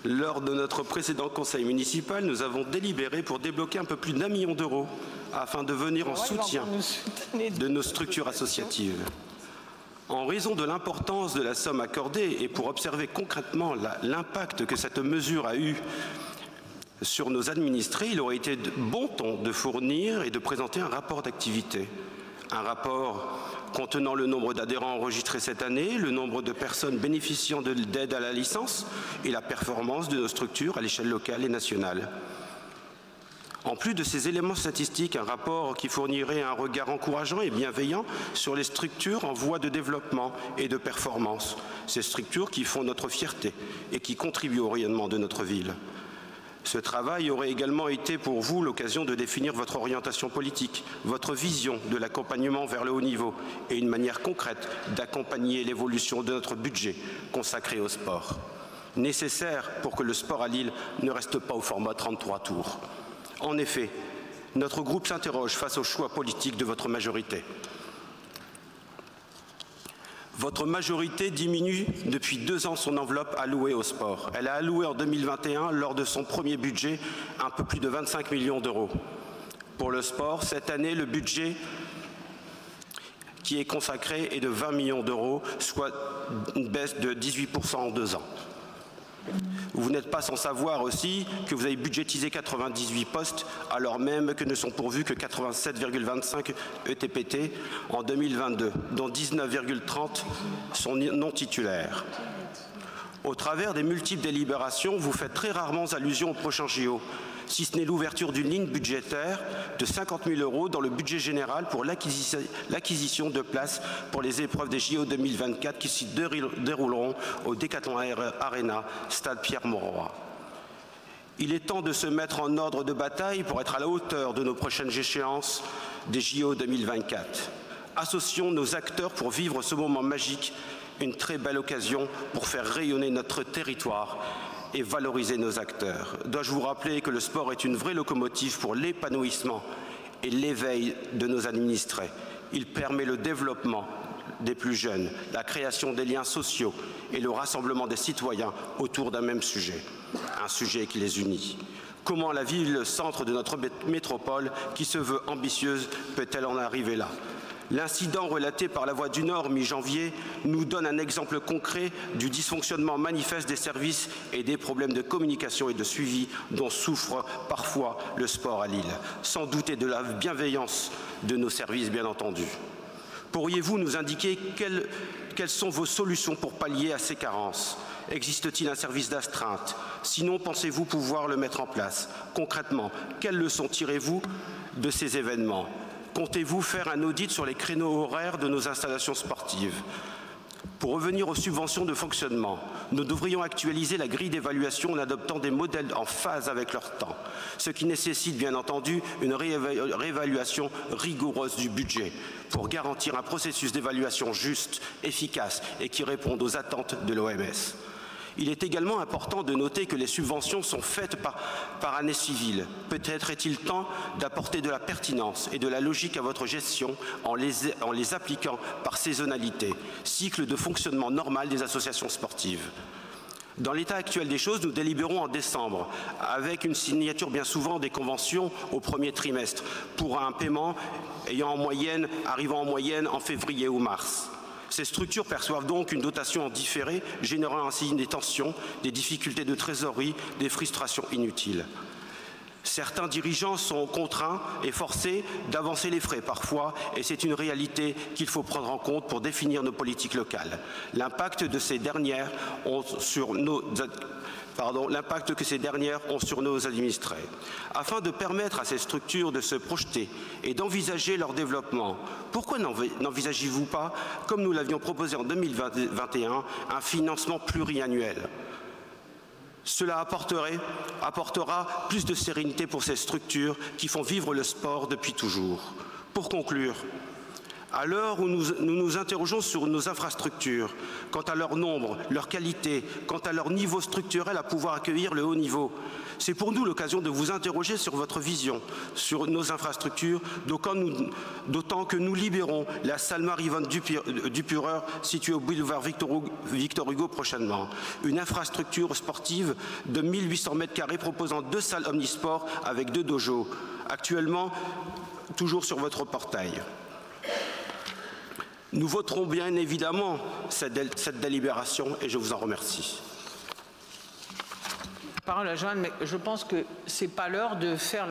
Lors de notre précédent conseil municipal, nous avons délibéré pour débloquer un peu plus d'1 million d'euros afin de venir en soutien de nos structures associatives. En raison de l'importance de la somme accordée et pour observer concrètement l'impact que cette mesure a eu sur nos administrés, il aurait été de bon ton de fournir et de présenter un rapport d'activité. Un rapport contenant le nombre d'adhérents enregistrés cette année, le nombre de personnes bénéficiant d'aide à la licence et la performance de nos structures à l'échelle locale et nationale. En plus de ces éléments statistiques, un rapport qui fournirait un regard encourageant et bienveillant sur les structures en voie de développement et de performance, ces structures qui font notre fierté et qui contribuent au rayonnement de notre ville. Ce travail aurait également été pour vous l'occasion de définir votre orientation politique, votre vision de l'accompagnement vers le haut niveau et une manière concrète d'accompagner l'évolution de notre budget consacré au sport. Nécessaire pour que le sport à Lille ne reste pas au format 33 tours. En effet, notre groupe s'interroge face aux choix politiques de votre majorité. Votre majorité diminue depuis 2 ans son enveloppe allouée au sport. Elle a alloué en 2021, lors de son premier budget, un peu plus de 25 millions d'euros. Pour le sport, cette année, le budget qui est consacré est de 20 millions d'euros, soit une baisse de 18% en 2 ans. Vous n'êtes pas sans savoir aussi que vous avez budgétisé 98 postes alors même que ne sont pourvus que 87,25 ETPT en 2022, dont 19,30 sont non titulaires. Au travers des multiples délibérations, vous faites très rarement allusion au prochain JO, si ce n'est l'ouverture d'une ligne budgétaire de 50 000 € dans le budget général pour l'acquisition de places pour les épreuves des JO 2024 qui s'y dérouleront au Decathlon Arena, stade Pierre-Mauroy. Il est temps de se mettre en ordre de bataille pour être à la hauteur de nos prochaines échéances des JO 2024. Associons nos acteurs pour vivre ce moment magique, une très belle occasion pour faire rayonner notre territoire et valoriser nos acteurs. Dois-je vous rappeler que le sport est une vraie locomotive pour l'épanouissement et l'éveil de nos administrés. Il permet le développement des plus jeunes, la création des liens sociaux et le rassemblement des citoyens autour d'un même sujet, un sujet qui les unit. Comment la ville, centre de notre métropole, qui se veut ambitieuse, peut-elle en arriver là ? L'incident relaté par La Voix du Nord mi-janvier nous donne un exemple concret du dysfonctionnement manifeste des services et des problèmes de communication et de suivi dont souffre parfois le sport à Lille, sans douter de la bienveillance de nos services, bien entendu. Pourriez-vous nous indiquer quelles sont vos solutions pour pallier à ces carences? Existe-t-il un service d'astreinte? Sinon, pensez-vous pouvoir le mettre en place? Concrètement, quelles leçons tirez-vous de ces événements? Comptez-vous faire un audit sur les créneaux horaires de nos installations sportives? Pour revenir aux subventions de fonctionnement, nous devrions actualiser la grille d'évaluation en adoptant des modèles en phase avec leur temps, ce qui nécessite bien entendu une réévaluation rigoureuse du budget pour garantir un processus d'évaluation juste, efficace et qui réponde aux attentes de l'OMS. Il est également important de noter que les subventions sont faites par année civile. Peut-être est-il temps d'apporter de la pertinence et de la logique à votre gestion en les appliquant par saisonnalité, cycle de fonctionnement normal des associations sportives. Dans l'état actuel des choses, nous délibérons en décembre, avec une signature bien souvent des conventions au premier trimestre, pour un paiement arrivant en moyenne en février ou mars. Ces structures perçoivent donc une dotation en différé, générant ainsi des tensions, des difficultés de trésorerie, des frustrations inutiles. Certains dirigeants sont contraints et forcés d'avancer les frais parfois, et c'est une réalité qu'il faut prendre en compte pour définir nos politiques locales. L'impact que ces dernières ont sur nos administrés. Afin de permettre à ces structures de se projeter et d'envisager leur développement, pourquoi n'envisagez-vous pas, comme nous l'avions proposé en 2021, un financement pluriannuel? Cela apportera plus de sérénité pour ces structures qui font vivre le sport depuis toujours. Pour conclure, À l'heure où nous nous interrogeons sur nos infrastructures, quant à leur nombre, leur qualité, quant à leur niveau structurel à pouvoir accueillir le haut niveau, c'est pour nous l'occasion de vous interroger sur votre vision, sur nos infrastructures, d'autant que nous libérons la salle Marie-Yvonne Dupureur située au boulevard Victor Hugo prochainement. Une infrastructure sportive de 1800 m² proposant 2 salles omnisports avec 2 dojos, actuellement toujours sur votre portail. Nous voterons bien évidemment cette délibération et je vous en remercie. Parole à Joanne, mais je pense que ce n'est pas l'heure de faire